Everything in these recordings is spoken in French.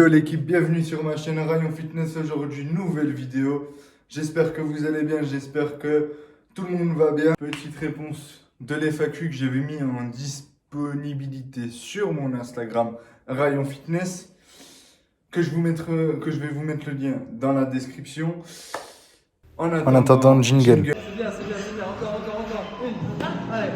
Yo l'équipe, bienvenue sur ma chaîne Rayon Fitness. Aujourd'hui, nouvelle vidéo. J'espère que vous allez bien, j'espère que tout le monde va bien. Petite réponse de l'FAQ que j'avais mis en disponibilité sur mon Instagram Rayon Fitness, que je vais vous mettre le lien dans la description. En attendant, jingle. C'est bien, encore. Une. Allez.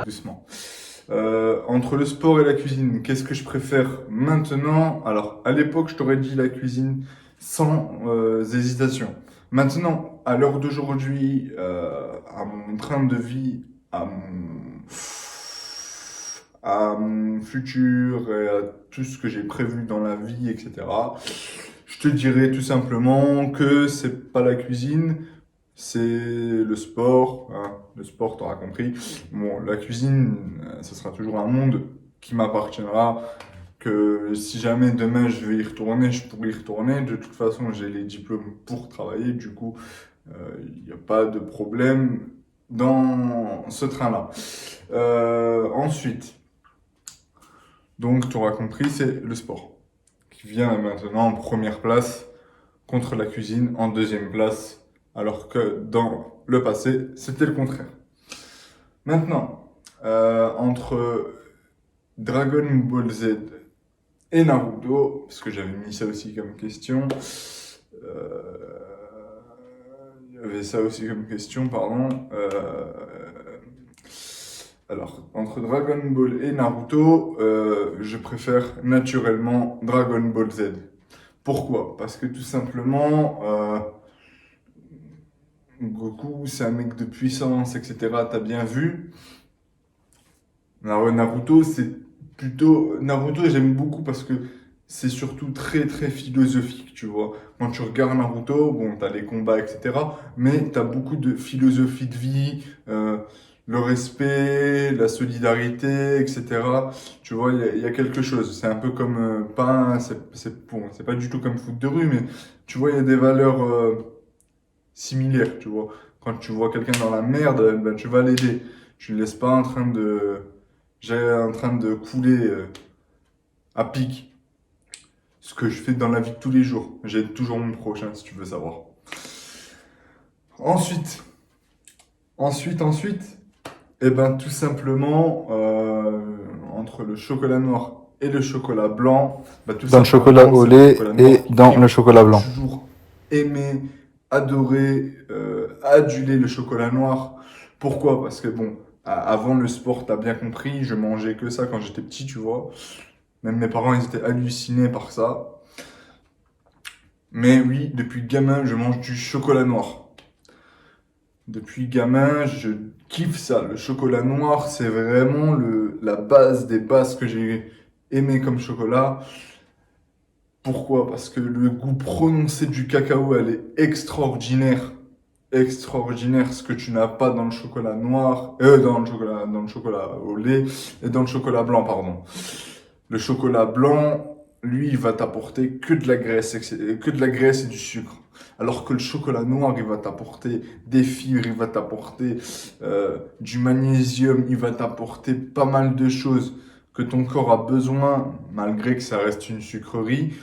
Doucement. Entre le sport et la cuisine, qu'est-ce que je préfère maintenant? Alors, à l'époque, je t'aurais dit la cuisine sans hésitation. Maintenant, à l'heure d'aujourd'hui, à mon train de vie, à mon futur et à tout ce que j'ai prévu dans la vie, etc., je te dirais tout simplement que c'est pas la cuisine, c'est le sport, hein. Le sport, t'auras compris. Bon, la cuisine, ça sera toujours un monde qui m'appartiendra, que si jamais demain je vais y retourner, je pourrai y retourner. De toute façon, j'ai les diplômes pour travailler, du coup, il n'y a pas de problème dans ce train-là. Ensuite, donc tu auras compris, c'est le sport qui vient maintenant en première place contre la cuisine, en deuxième place, alors que dans le passé, c'était le contraire. Maintenant, entre Dragon Ball Z et Naruto, parce que j'avais mis ça aussi comme question, il y avait ça aussi comme question, pardon. Alors, entre Dragon Ball et Naruto, je préfère naturellement Dragon Ball Z. Pourquoi? Parce que tout simplement, Goku, c'est un mec de puissance, etc. T'as bien vu. Naruto, c'est plutôt... Naruto, j'aime beaucoup parce que c'est surtout très, très philosophique, tu vois. Quand tu regardes Naruto, bon, t'as les combats, etc. Mais t'as beaucoup de philosophie de vie, le respect, la solidarité, etc. Tu vois, il y a quelque chose. C'est un peu comme... c'est pas du tout comme foot de rue, mais tu vois, il y a des valeurs similaires, tu vois. Quand tu vois quelqu'un dans la merde, ben, tu vas l'aider. Tu ne le laisses pas en train de couler à pic. Ce que je fais dans la vie de tous les jours. J'aide toujours mon prochain, si tu veux savoir. Ensuite, eh ben, tout simplement, entre le chocolat noir et le chocolat blanc, bah, tout Dans le simplement, chocolat au c'est lait chocolat et noir dans qui le chocolat blanc. J'ai toujours aimé, adoré, adulé le chocolat noir. Pourquoi? Parce que bon, avant le sport, t'as bien compris, je mangeais que ça quand j'étais petit, tu vois. Même mes parents, ils étaient hallucinés par ça. Mais oui, depuis gamin, je mange du chocolat noir. Depuis gamin, je kiffe ça. Le chocolat noir, c'est vraiment la base des bases que j'ai aimé comme chocolat. Pourquoi? Parce que le goût prononcé du cacao, elle est extraordinaire. Extraordinaire, ce que tu n'as pas dans le chocolat noir, dans le chocolat au lait et dans le chocolat blanc, pardon. Le chocolat blanc, lui, il va t'apporter que de la graisse, que de la graisse et du sucre. Alors que le chocolat noir, il va t'apporter des fibres, il va t'apporter du magnésium, il va t'apporter pas mal de choses que ton corps a besoin, malgré que ça reste une sucrerie.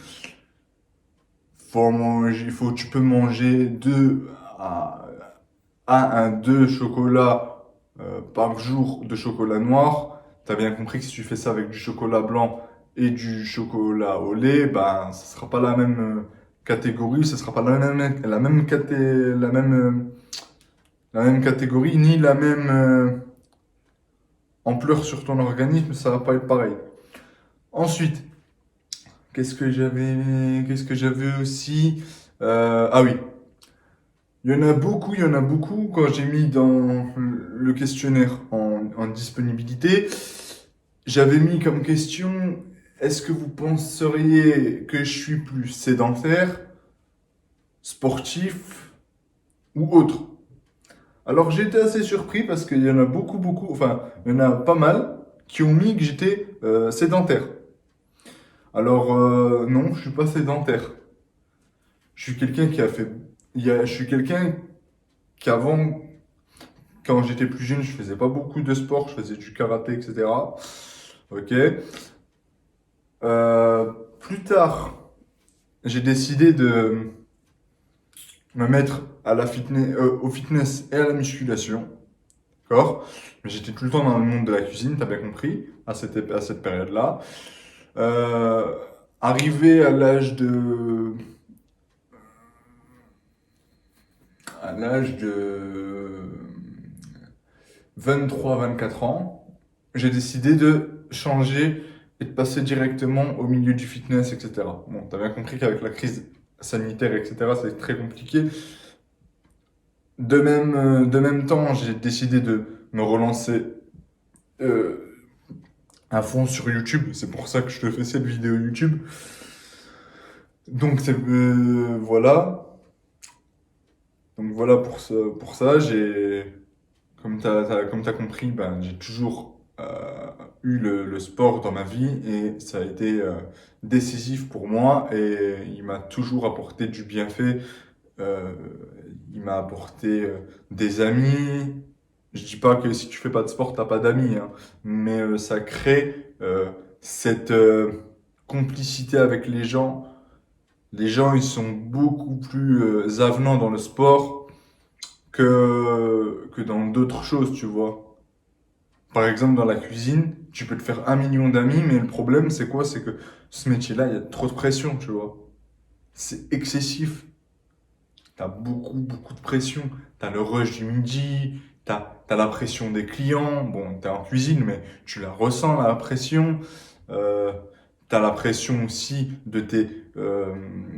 Tu peux manger 2 à 2 chocolats par jour de chocolat noir. T'as bien compris que si tu fais ça avec du chocolat blanc et du chocolat au lait, ben, ça sera pas la même catégorie, ça sera pas la même catégorie, ni la même ampleur sur ton organisme, ça va pas être pareil. Ensuite, qu'est-ce que j'avais aussi? Ah oui, il y en a beaucoup. Quand j'ai mis dans le questionnaire en disponibilité, j'avais mis comme question, est-ce que vous penseriez que je suis plus sédentaire, sportif ou autre? Alors j'ai été assez surpris parce qu'il y en a beaucoup, enfin, il y en a pas mal qui ont mis que j'étais sédentaire. Alors non, je suis pas sédentaire. Je suis quelqu'un qui a fait, je suis quelqu'un qu'avant, quand j'étais plus jeune, je faisais pas beaucoup de sport, je faisais du karaté, etc. Ok. Plus tard, j'ai décidé de me mettre à la fitness, au fitness et à la musculation. D'accord? Mais j'étais tout le temps dans le monde de la cuisine, t'as bien compris, à cette période-là. Euh, Arrivé à l'âge de 23-24 ans, j'ai décidé de changer et de passer directement au milieu du fitness, etc. Bon, t'as bien compris qu'avec la crise sanitaire, etc., c'est très compliqué. De même temps, j'ai décidé de me relancer euh, à fond sur YouTube. C'est pour ça que je te fais cette vidéo YouTube. Donc, voilà. Donc, voilà pour ça. Comme t'as compris, ben, j'ai toujours eu le sport dans ma vie et ça a été décisif pour moi et il m'a toujours apporté du bienfait. Euh, il m'a apporté des amis. Je dis pas que si tu fais pas de sport, t'as pas d'amis, hein, mais ça crée cette complicité avec les gens. Les gens, ils sont beaucoup plus avenants dans le sport que dans d'autres choses, tu vois. Par exemple, dans la cuisine, tu peux te faire 1 million d'amis, mais le problème, c'est quoi? C'est que ce métier-là, il y a trop de pression, tu vois. C'est excessif. T'as beaucoup de pression. T'as le rush du midi, t'as la pression des clients. Bon, t'es en cuisine, mais tu la ressens, la pression. Euh, T'as la pression aussi de tes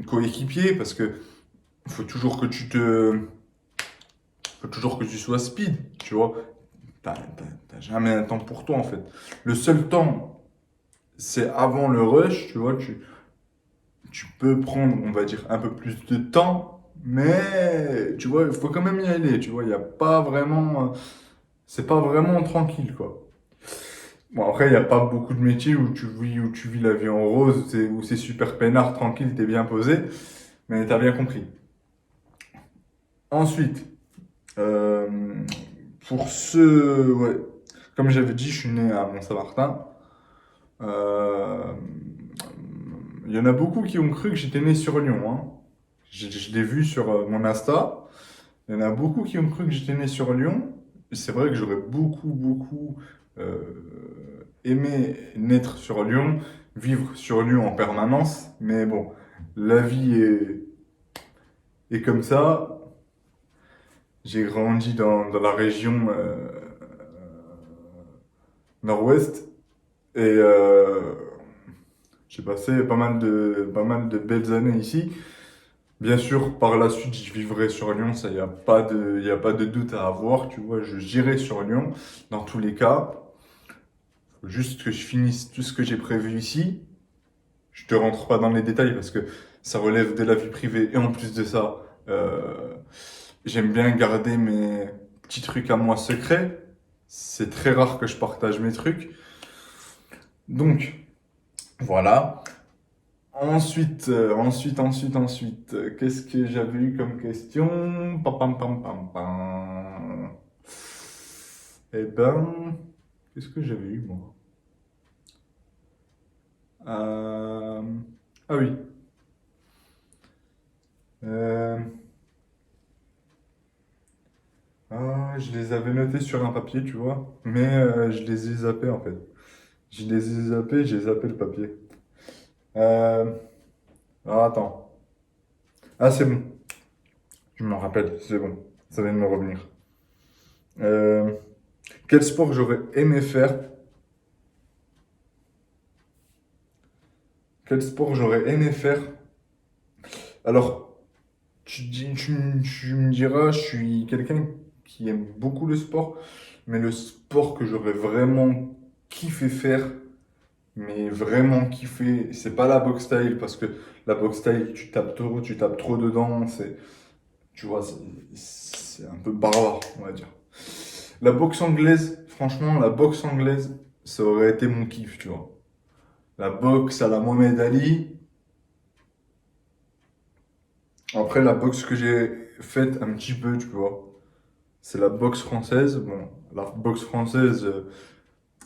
coéquipiers, parce que faut toujours que faut toujours que tu sois speed, tu vois. T'as jamais un temps pour toi, en fait. Le seul temps, c'est avant le rush, tu vois. Tu peux prendre, on va dire, un peu plus de temps, mais tu vois, il faut quand même y aller, tu vois, il n'y a pas vraiment, c'est pas vraiment tranquille, quoi. Bon, après, il n'y a pas beaucoup de métiers où tu vis la vie en rose, où c'est super peinard, tranquille, t'es bien posé, mais t'as bien compris. Ensuite, euh, ouais, comme j'avais dit, je suis né à Mont-Saint-Martin. Euh, Il y en a beaucoup qui ont cru que j'étais né sur Lyon, hein. Je l'ai vu sur mon Insta. Il y en a beaucoup qui ont cru que j'étais né sur Lyon. C'est vrai que j'aurais beaucoup aimé naître sur Lyon, vivre sur Lyon en permanence. Mais bon, la vie est comme ça. J'ai grandi dans la région nord-ouest et j'ai passé pas mal de belles années ici. Bien sûr, par la suite, je vivrai sur Lyon, ça, y a pas de doute à avoir, tu vois, j'irai sur Lyon, dans tous les cas. Faut juste que je finisse tout ce que j'ai prévu ici. Je te rentre pas dans les détails parce que ça relève de la vie privée et en plus de ça, j'aime bien garder mes petits trucs à moi secrets. C'est très rare que je partage mes trucs. Donc, voilà. Ensuite, qu'est-ce que j'avais eu comme question? Pam, pam, pam, pam, pam. Eh ben, qu'est-ce que j'avais eu, moi? Euh, Ah oui. Euh, je les avais notés sur un papier, tu vois, mais je les ai zappés en fait. Je les ai zappés, j'ai zappé le papier. Euh, Alors attends. Ah, c'est bon. Je m'en rappelle, c'est bon. Ça vient de me revenir. Euh, Quel sport j'aurais aimé faire? Quel sport j'aurais aimé faire? Alors, tu me diras, je suis quelqu'un qui aime beaucoup le sport, mais le sport que j'aurais vraiment kiffé faire, mais vraiment kiffé, c'est pas la boxe style, parce que la boxe style, tu tapes trop dedans, tu vois, c'est un peu barbare, on va dire. La boxe anglaise, franchement, la boxe anglaise, ça aurait été mon kiff, tu vois. La boxe à la Mohamed Ali. Après, la boxe que j'ai faite un petit peu, tu vois. c'est la boxe française. Bon, la boxe française,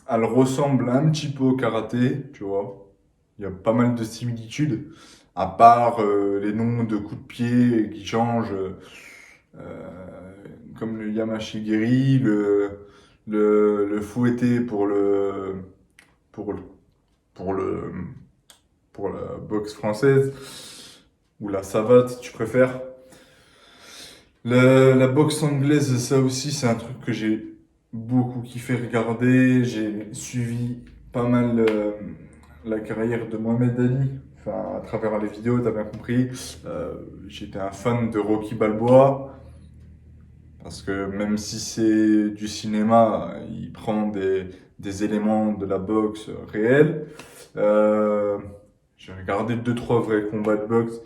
elle ressemble un petit peu au karaté, tu vois. Il y a pas mal de similitudes, à part les noms de coups de pied qui changent, comme le Yamashigiri, le fouetté pour le, pour le, pour la boxe française, ou la savate si tu préfères. La boxe anglaise, ça aussi, c'est un truc que j'ai beaucoup kiffé regarder. J'ai suivi pas mal la carrière de Mohamed Ali, enfin, à travers les vidéos, t'as bien compris. J'étais un fan de Rocky Balboa, parce que même si c'est du cinéma, il prend des éléments de la boxe réelle. Euh, j'ai regardé deux, trois vrais combats de boxe.